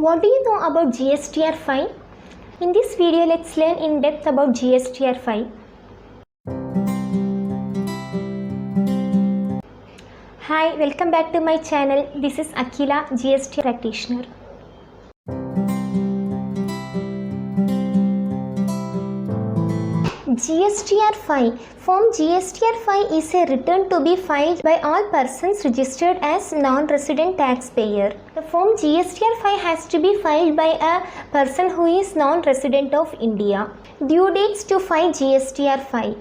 What do you know about GSTR 5? In this video, let's learn in depth about GSTR 5. Hi, welcome back to my channel. This is Akila, GSTR practitioner. GSTR 5. Form GSTR 5 is a return to be filed by all persons registered as non-resident taxpayer. The form GSTR 5 has to be filed by a person who is non-resident of India. Due dates to file GSTR 5.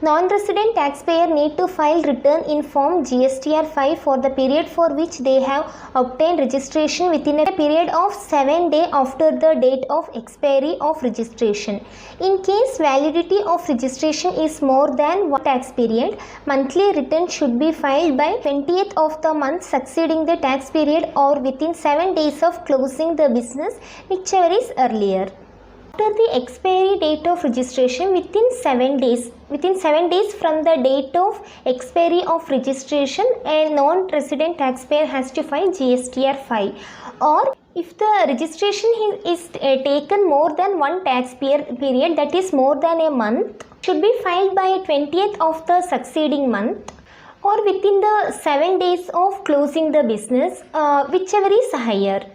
Non-resident taxpayer need to file return in form GSTR 5 for the period for which they have obtained registration within a period of 7 days after the date of expiry of registration. In case validity of registration is more than one tax period, monthly return should be filed by 20th of the month succeeding the tax period or within 7 days of closing the business, whichever is earlier. After the expiry date of registration, within 7 days from the date of expiry of registration, a non-resident taxpayer has to file GSTR 5. Or if the registration is taken more than one tax period, that is more than a month, should be filed by 20th of the succeeding month or within the 7 days of closing the business, whichever is higher.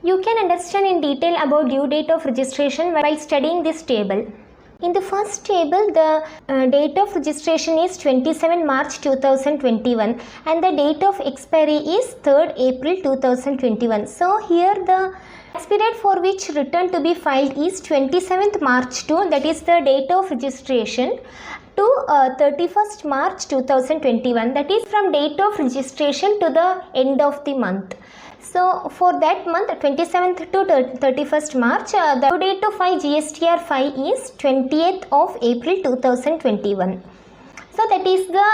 You can understand in detail about due date of registration while studying this table. In the first table, the date of registration is 27 March 2021 and the date of expiry is 3rd April 2021. So here the tax period for which return to be filed is 27th March to, that is the date of registration, to 31st March 2021, that is from date of registration to the end of the month. So for that month, 27th to 31st March, the due date to file GSTR 5 is 20th of April 2021. So that is the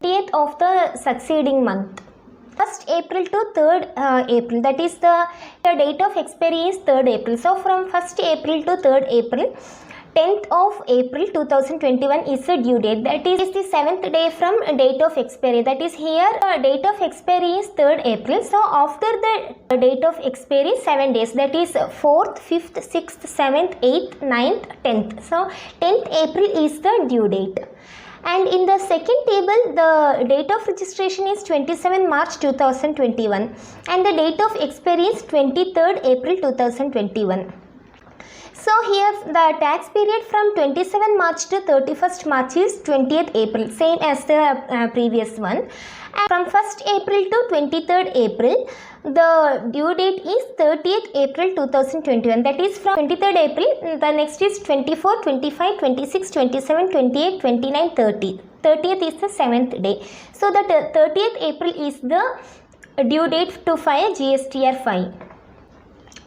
30th of the succeeding month. 1st April to 3rd April, that is the date of expiry is 3rd April. So from 1st April to 3rd April, 10th of April 2021 is the due date. That is the 7th day from date of expiry. That is here date of expiry is 3rd April. So after the date of expiry 7 days, that is 4th, 5th, 6th, 7th, 8th, 9th, 10th. So 10th April is the due date. And in the second table, the date of registration is 27 March 2021 and the date of expiry is 23rd April 2021. So here the tax period from 27 March to 31st March is 20th April, same as the previous one. And from 1st April to 23rd April, the due date is 30th April 2021. That is from 23rd April, the next is 24, 25, 26, 27, 28, 29, 30. 30th is the 7th day. So the 30th April is the due date to file GSTR 5.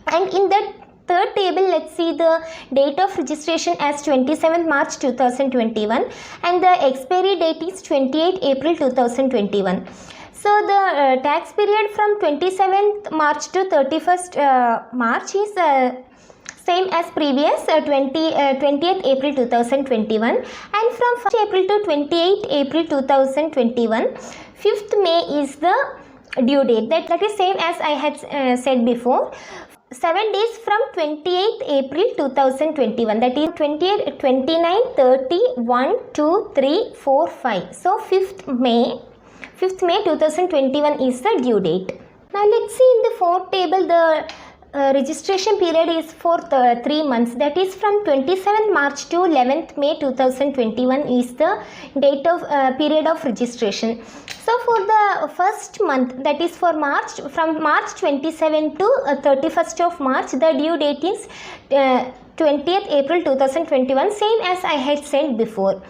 And in that third table, let's see the date of registration as 27 March 2021 and the expiry date is 28 April 2021. So the tax period from 27th March to 31st March is same as previous 20th April 2021 and from 1st April to 28th April 2021, 5th May is the due date. That is same as I had said before. 7 days from 28th April 2021, that is 28, 29, 30, 1, 2, 3, 4, 5. So 5th May 2021 is the due date. Now let's see in the fourth table the registration period is for 3 months, that is from 27th March to 11th May 2021 is the date of period of registration. So for the first month, that is for March, from March 27 to 31st of March, the due date is 20th April 2021, same as I had said before.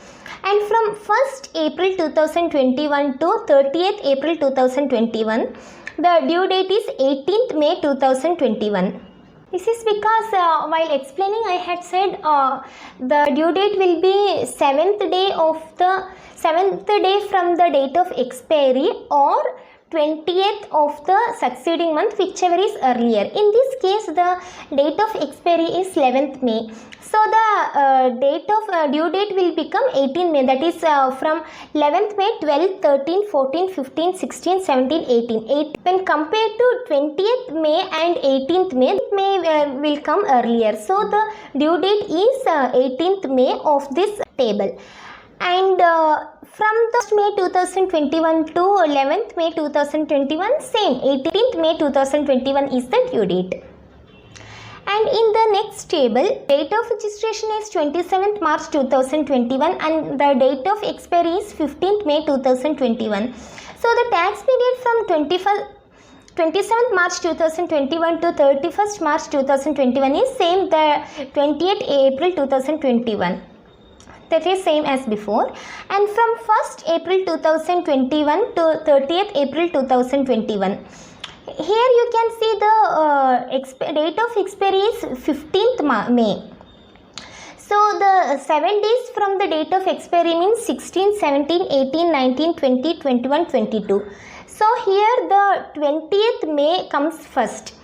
And from 1st April 2021 to 30th April 2021, the due date is 18th May 2021. This is because while explaining I had said the due date will be 7th day from the date of expiry or 20th of the succeeding month, whichever is earlier. In this case, the date of expiry is 11th May. So the date of due date will become 18 May, that is from 11th May, 12, 13, 14, 15, 16, 17, 18. When compared to 20th May and 18th May, will come earlier. So the due date is 18th May of this table. And from the 1st May 2021 to 11th May 2021, same 18th May 2021 is the due date. And in the next table, date of registration is 27th March 2021 and the date of expiry is 15th May 2021. So the tax period from 27th March 2021 to 31st March 2021 is same, the 28th April 2021. That is same as before. And from 1st April 2021 to 30th April 2021. Here you can see the date of expiry is 15th May. So the 7 days from the date of expiry means 16, 17, 18, 19, 20, 21, 22. So here the 20th May comes first.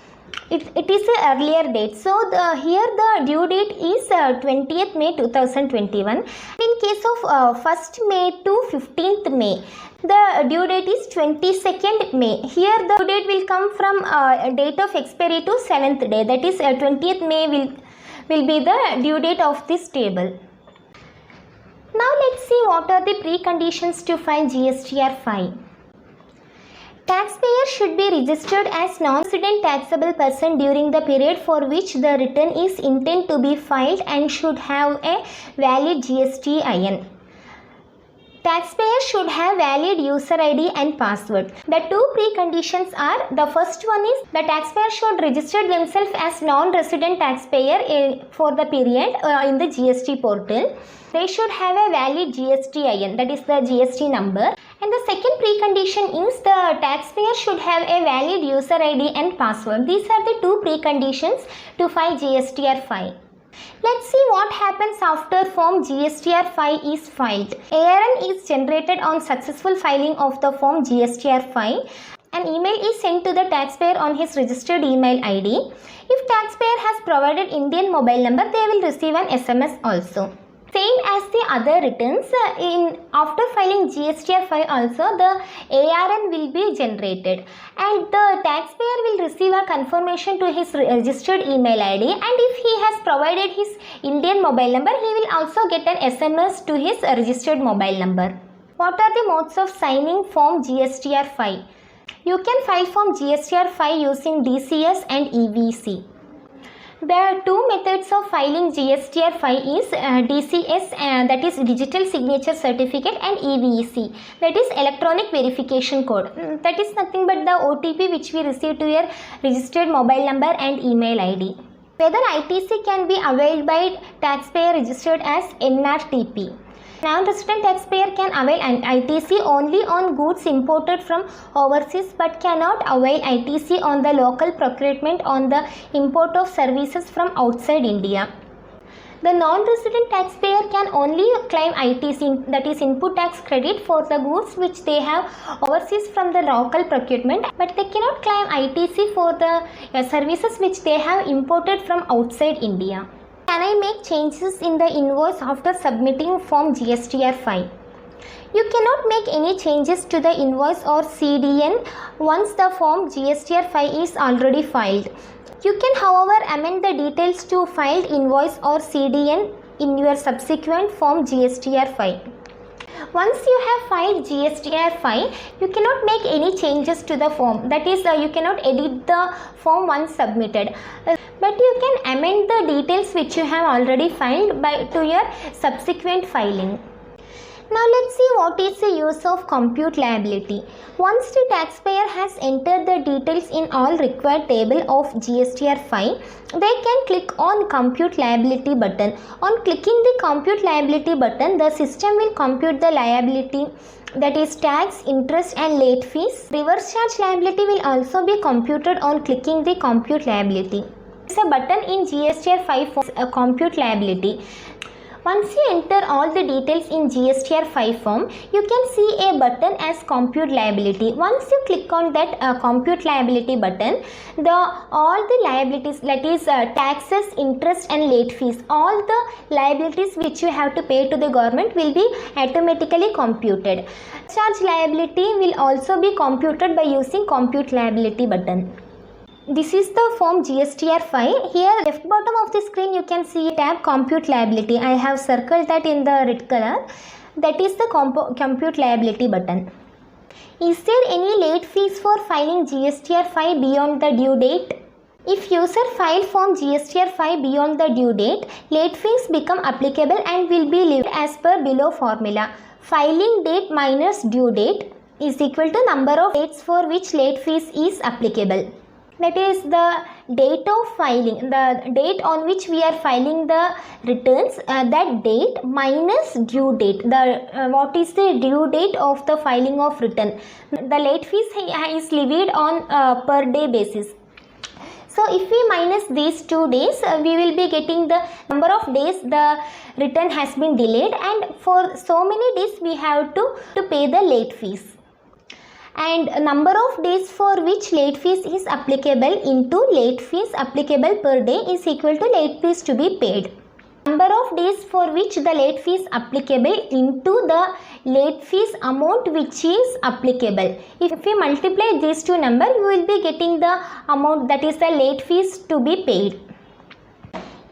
It is an earlier date. So here the due date is 20th May 2021. In case of 1st May to 15th May, the due date is 22nd May. Here the due date will come from date of expiry to 7th day. That is 20th May will be the due date of this table. Now let's see what are the preconditions to file GSTR 5. Taxpayer should be registered as non-resident taxable person during the period for which the return is intended to be filed and should have a valid GSTIN. Taxpayer should have valid user ID and password. The two preconditions are, the first one is the taxpayer should register themselves as non-resident taxpayer for the period in the GST portal. They should have a valid GSTIN, that is the GST number. And the second precondition is the taxpayer should have a valid user ID and password. These are the two preconditions to file GSTR 5. Let's see what happens after form GSTR 5 is filed. ARN is generated on successful filing of the form GSTR 5. An email is sent to the taxpayer on his registered email ID. If taxpayer has provided Indian mobile number, they will receive an SMS also. Same as the other returns, after filing GSTR 5 also the ARN will be generated and the taxpayer will receive a confirmation to his registered email ID, and if he has provided his Indian mobile number, he will also get an SMS to his registered mobile number. What are the modes of signing form GSTR 5? You can file form GSTR 5 using DCS and EVC. There are two methods of filing GSTR 5 is DCS, that is Digital Signature Certificate, and EVC, that is Electronic Verification Code. That is nothing but the OTP which we receive to your registered mobile number and email ID. Whether ITC can be availed by taxpayer registered as NRTP. Non-resident taxpayer can avail an ITC only on goods imported from overseas but cannot avail ITC on the local procurement on the import of services from outside India. The non-resident taxpayer can only claim ITC, that is input tax credit, for the goods which they have overseas from the local procurement, but they cannot claim ITC for the services which they have imported from outside India. Can I make changes in the invoice after submitting form GSTR 5? You cannot make any changes to the invoice or CDN once the form GSTR 5 is already filed. You can, however, amend the details to filed invoice or CDN in your subsequent form GSTR 5. Once you have filed GSTR 5, you cannot make any changes to the form. That is, you cannot edit the form once submitted. But you can amend the details which you have already filed to your subsequent filing. Now let's see what is the use of compute liability. Once the taxpayer has entered the details in all required table of GSTR 5, they can click on compute liability button. On clicking the compute liability button, the system will compute the liability, that is tax, interest and late fees. Reverse charge liability will also be computed on clicking the compute liability. There is a button in GSTR 5 for compute liability. Once you enter all the details in GSTR 5 form, you can see a button as compute liability. Once you click on that compute liability button, all the liabilities, that is taxes, interest and late fees, all the liabilities which you have to pay to the government will be automatically computed. Charge liability will also be computed by using compute liability button. This is the form GSTR 5. Here left bottom of the screen you can see a tab compute liability. I have circled that in the red color. That is the compute liability button. Is there any late fees for filing GSTR 5 beyond the due date? If user file form GSTR 5 beyond the due date, late fees become applicable and will be levied as per below formula. Filing date minus due date is equal to number of dates for which late fees is applicable. That is the date of filing, the date on which we are filing the returns, that date minus due date. What is the due date of the filing of return? The late fees is levied on per day basis. So if we minus these 2 days, we will be getting the number of days the return has been delayed, and for so many days we have to pay the late fees. And number of days for which late fees is applicable into late fees applicable per day is equal to late fees to be paid. Number of days for which the late fees applicable into the late fees amount which is applicable. If we multiply these two numbers, we will be getting the amount, that is the late fees to be paid.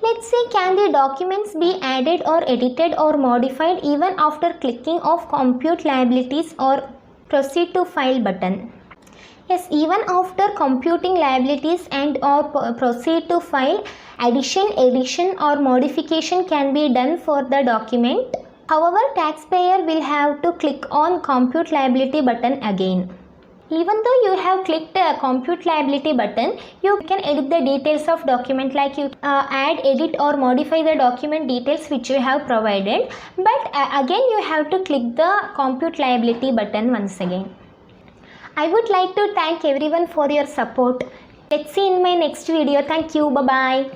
Let's see, can the documents be added or edited or modified even after clicking of compute liabilities or proceed to file button? Yes, even after computing liabilities and or proceed to file, addition or modification can be done for the document. However, taxpayer will have to click on compute liability button again. Even though you have clicked a compute liability button, you can edit the details of document, like you add, edit or modify the document details which you have provided. But again you have to click the compute liability button once again. I would like to thank everyone for your support. Let's see in my next video. Thank you. Bye-bye.